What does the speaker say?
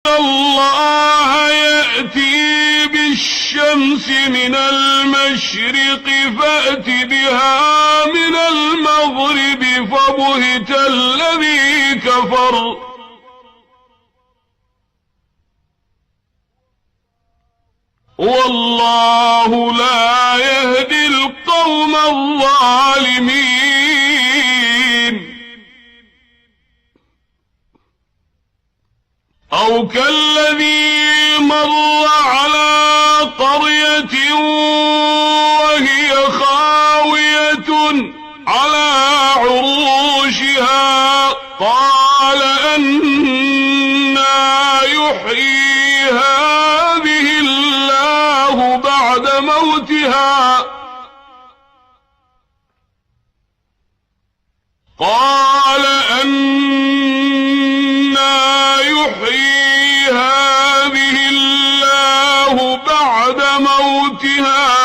الله يأتي بالشمس من المشرق فأت بها من المغرب فبهت الذي كفر والله لا يهدي القوم الظالمين. أو كالذي مر على قرية وهي خاوية على عروشها قال أنى يحيي هذه الله بعد موتها قال أنى يحيي هذه الله بعد موتها